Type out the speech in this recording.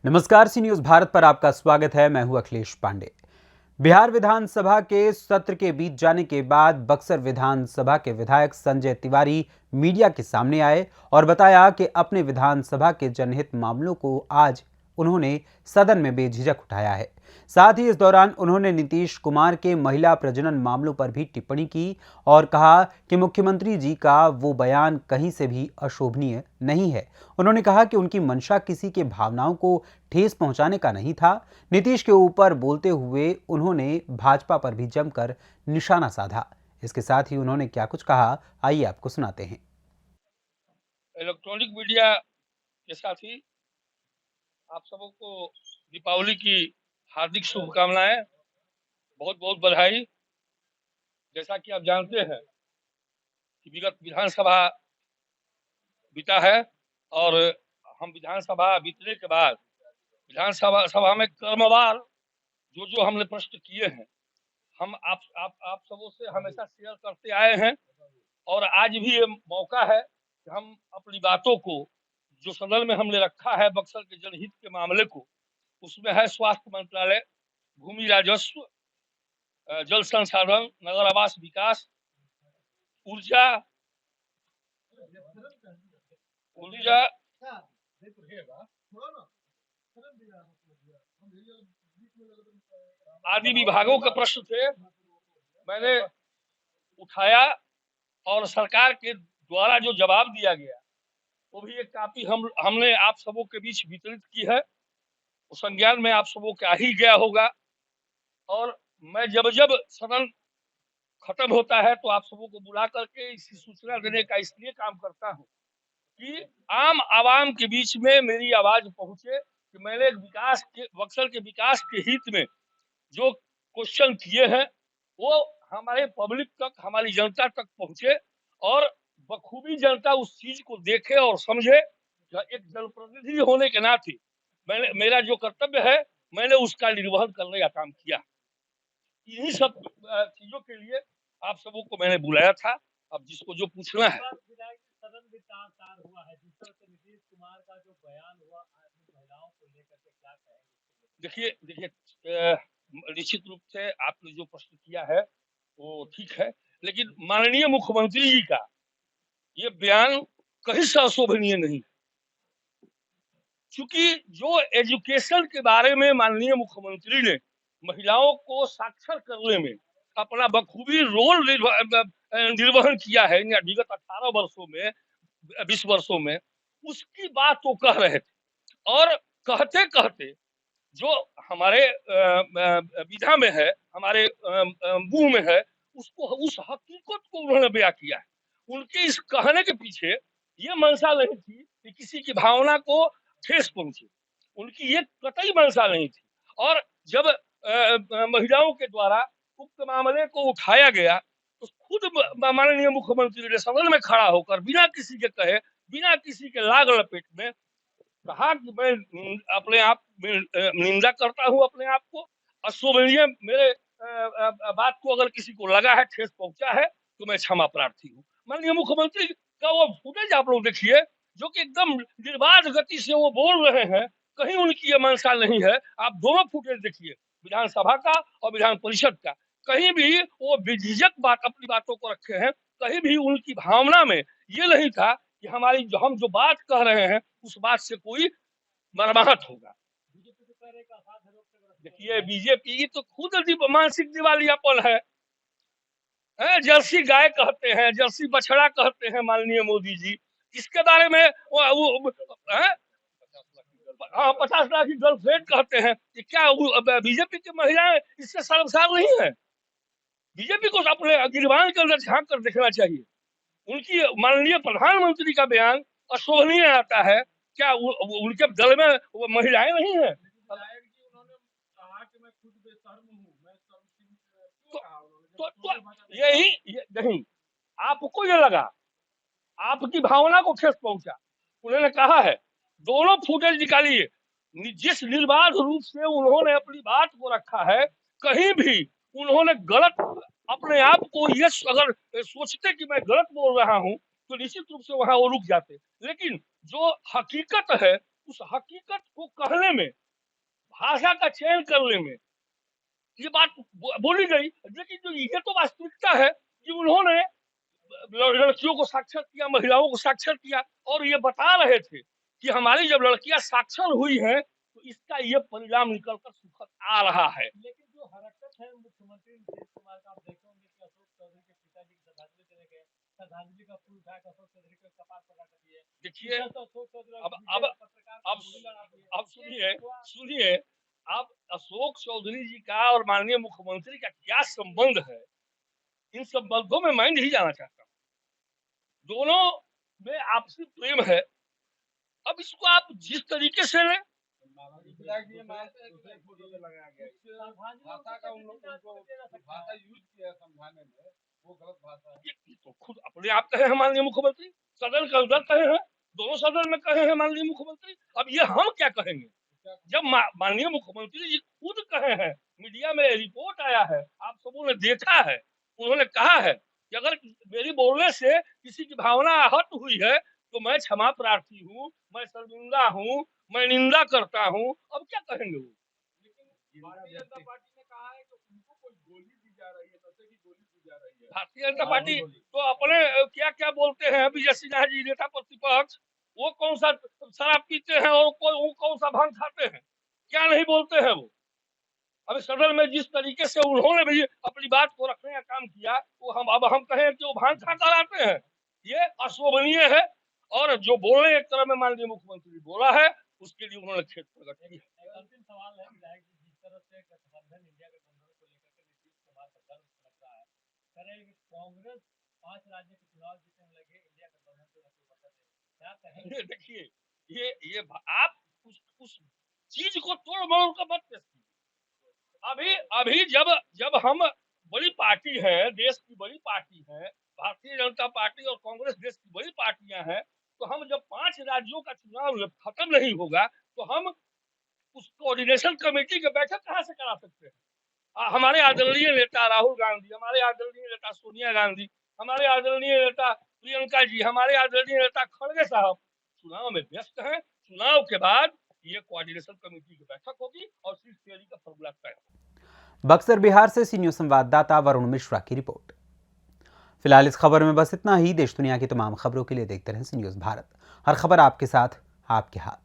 नमस्कार, सी न्यूज भारत पर आपका स्वागत है। मैं हूं अखिलेश पांडे। बिहार विधानसभा के सत्र के बीत जाने के बाद बक्सर विधानसभा के विधायक संजय तिवारी मीडिया के सामने आए और बताया कि अपने विधानसभा के जनहित मामलों को आज उन्होंने सदन में बेझिझक उठाया है। साथ ही इस दौरान उन्होंने नीतीश कुमार के महिला प्रजनन मामलों पर भी टिप्पणी की और कहा कि मुख्यमंत्री जी का वो बयान कहीं से भी अशोभनीय नहीं है। उन्होंने कहा कि उनकी मंशा किसी के भावनाओं को ठेस पहुंचाने का नहीं था। नीतीश के ऊपर बोलते हुए उन्होंने भाजपा पर भी जमकर निशाना साधा। इसके साथ ही उन्होंने क्या कुछ कहा, आइए आपको सुनाते हैं। इलेक्ट्रॉनिक मीडिया के साथ ही आप सबों को दीपावली की हार्दिक शुभकामनाएं, बहुत बहुत बधाई। जैसा कि आप जानते हैं कि विगत विधानसभा बीता है और हम विधानसभा बीतने के बाद विधानसभा में क्रमवार जो जो हमने प्रश्न किए हैं, हम आप सबों से हमेशा शेयर करते आए हैं और आज भी ये मौका है कि हम अपनी बातों को जो सदन में हमने रखा है बक्सर के जनहित के मामले को, उसमें है स्वास्थ्य मंत्रालय, भूमि राजस्व, जल संसाधन, नगर आवास विकास, ऊर्जा ऊर्जा आदि विभागों के प्रश्न थे, मैंने उठाया और सरकार के द्वारा जो जवाब दिया गया वो भी एक काफी हमने आप सबों के बीच वितरित की है। उस संज्ञान में आप सबों के आ ही गया होगा और मैं जब जब सदन खत्म होता है तो आप सबों को बुला करके इसकी सूचना देने का इसलिए काम करता हूँ कि आम आवाम के बीच में मेरी आवाज पहुंचे कि मैंने विकास के बक्सर के विकास के हित में जो क्वेश्चन किए हैं वो हमारे पब्लिक तक, हमारी जनता तक पहुंचे और बखूबी जनता उस चीज को देखे और समझे। एक जनप्रतिनिधि होने के नाते मेरा जो कर्तव्य है मैंने उसका निर्वहन करने का काम किया। इन्हीं सब चीजों के लिए आप सबों को मैंने बुलाया था। अब जिसको जो पूछना है। सदन में हुआ है, जिस तरह से नीतीश कुमार का जो बयान हुआ महिलाओं को लेकर के, क्या कहेंगे? देखिए निश्चित रूप से आपने जो प्रश्न किया है वो ठीक है, लेकिन माननीय मुख्यमंत्री जी का ये बयान कहीं से अशोभनीय नहीं, क्योंकि जो एजुकेशन के बारे में माननीय मुख्यमंत्री ने महिलाओं को साक्षर करने में अपना बखूबी रोल निर्वहन किया है विगत 18 वर्षों में, 20 वर्षों में, उसकी बात वो कह रहे थे और कहते कहते जो हमारे विधा में है, हमारे मुंह में है, उसको उस हकीकत को उन्होंने बयां किया है। उनके इस कहने के पीछे ये मंशा नहीं थी कि किसी की भावना को ठेस पहुंचे, उनकी ये कतई मंशा नहीं थी। और जब महिलाओं के द्वारा उक्त मामले को उठाया गया तो खुद माननीय मुख्यमंत्री ने सदन में खड़ा होकर बिना किसी के कहे, बिना किसी के लाग लपेट में कहा कि मैं अपने आप में निंदा करता हूं, अपने आप को अशोभनीय मेरे बात को अगर किसी को लगा है, ठेस पहुंचा है तो मैं क्षमा प्रार्थी हूँ। माननीय मुख्यमंत्री का वो फुटेज आप लोग देखिए, जो कि एकदम निर्बाध गति से वो बोल रहे हैं, कहीं उनकी ये मंशा नहीं है। आप दोनों फुटेज देखिए, विधानसभा का और विधान परिषद का, कहीं भी वो बेझिझक बात अपनी बातों को रखे हैं। कहीं भी उनकी भावना में ये नहीं था कि हमारी जो हम जो बात कह रहे हैं उस बात से कोई मर्माहत होगा। देखिए बीजेपी तो खुद मानसिक दिवालियापन है। जर्सी गाय कहते हैं, जर्सी बछड़ा कहते हैं माननीय मोदी जी। इसके बारे में 50 लाख की गर्लफ्रेंड कहते हैं कि क्या बीजेपी की महिलाएं इससे शर्मसार नहीं है? बीजेपी को अपने गिरबान के अंदर झांक कर देखना चाहिए। उनकी माननीय प्रधानमंत्री का बयान अशोभनीय आता है, क्या उनके दल में वो महिलाएं नहीं है? तो यही नहीं, आपको ये लगा, आपकी भावना को ठेस पहुंचा। उन्होंने कहा है, दोनों फुटेज निकालिए, जिस निर्बाध रूप से उन्होंने अपनी बात को रखा है, कहीं भी उन्होंने गलत अपने आप को ये अगर सोचते कि मैं गलत बोल रहा हूं तो निश्चित रूप से वहां वो रुक जाते। लेकिन जो हकीकत है उस हकीकत को कहने में, भाषा का चयन करने में ये बात बोली गई। लेकिन जो ये तो वास्तविकता है कि उन्होंने लड़कियों को साक्षर किया, महिलाओं को साक्षर किया, और ये बता रहे थे कि हमारी जब लड़कियां साक्षर हुई हैं तो इसका ये परिणाम निकलकर सुखद आ रहा है। लेकिन जो हरकत है मुख्यमंत्री नीतीश कुमार का, आप देखेंगे कि अशोक चौधरी के पिताजी की श्रद्धांजलि देने गए, श्रद्धांजलि का फूल उठाकर अशोक चौधरी के कपार पर रख दिए। देखिए तो अशोक चौधरी अब सुनिए, अब अशोक चौधरी जी का और माननीय मुख्यमंत्री का क्या संबंध है, इन संबंधों में मैं नहीं जाना चाहता। दोनों में आपसी प्रेम है। अब इसको आप जिस तरीके से लें, तो खुद अपने आप कहे हैं माननीय मुख्यमंत्री, सदन के अंदर कहे हैं, दोनों सदन में कहे हैं माननीय मुख्यमंत्री। अब ये हम क्या कहेंगे जब माननीय मुख्यमंत्री जी खुद कहे हैं, मीडिया में रिपोर्ट आया है, आप सबों ने देखा है, उन्होंने कहा है कि अगर मेरी बोलने से किसी की भावना आहत हुई है तो मैं क्षमा प्रार्थी हूँ, मैं शर्मिंदा हूँ, मैं निंदा करता हूँ। अब क्या कहेंगे वो? भारतीय जनता पार्टी ने कहा है कि उनको कोई गोली दी जा रही है, नशे की गोली दी जा रही है। भारतीय जनता पार्टी तो अपने क्या क्या बोलते हैं, विजय सिन्हा जी नेता प्रतिपक्ष, वो कौन सा शराब पीते हैं और वो कौन सा भांग खाते हैं, क्या नहीं बोलते हैं वो। अभी सदन में जिस तरीके से उन्होंने भी अपनी बात को रखने का काम किया, वो हम कहें कि वो भांग खा कर आते हैं, ये अशोभनीय है। और जो बोले एक तरह में माननीय मुख्यमंत्री बोला है, उसके लिए उन्होंने खेद प्रकट किया। अंतिम सवाल है, विधायक जी, जिस तरह से गठबंधन, इंडिया गठबंधन को लेकर के नीतीश कुमार का दर्द लग रहा है, करें कांग्रेस 5 राज्य के चुनाव जीतने लगे, इंडिया गठबंधन को न कोई बता दे, क्या कहेंगे? देखिए ये आप उस चीज को तोड़ मरोड़ कर मत पेश कीजिए। अभी जब हम बड़ी पार्टी है, देश की बड़ी पार्टी है, भारतीय जनता पार्टी और कांग्रेस देश की बड़ी पार्टियां हैं, तो हम जब 5 राज्यों का चुनाव खत्म नहीं होगा तो हम उस कोऑर्डिनेशन कमेटी की बैठक कहां से करा सकते हैं? हमारे आदरणीय नेता राहुल गांधी, हमारे आदरणीय नेता सोनिया गांधी, हमारे आदरणीय नेता प्रियंका जी, हमारे आदरणीय नेता खड़गे साहब चुनाव में व्यस्त हैं। चुनाव के बाद ये कोऑर्डिनेशन कमेटी की बैठक होगी और सीट शेयरिंग का फॉर्मूला तय होगा। बक्सर बिहार से सी न्यूज संवाददाता वरुण मिश्रा की रिपोर्ट। फिलहाल इस खबर में बस इतना ही। देश दुनिया की तमाम खबरों के लिए देखते रहें सी न्यूज भारत। हर खबर आपके साथ, आपके हाथ।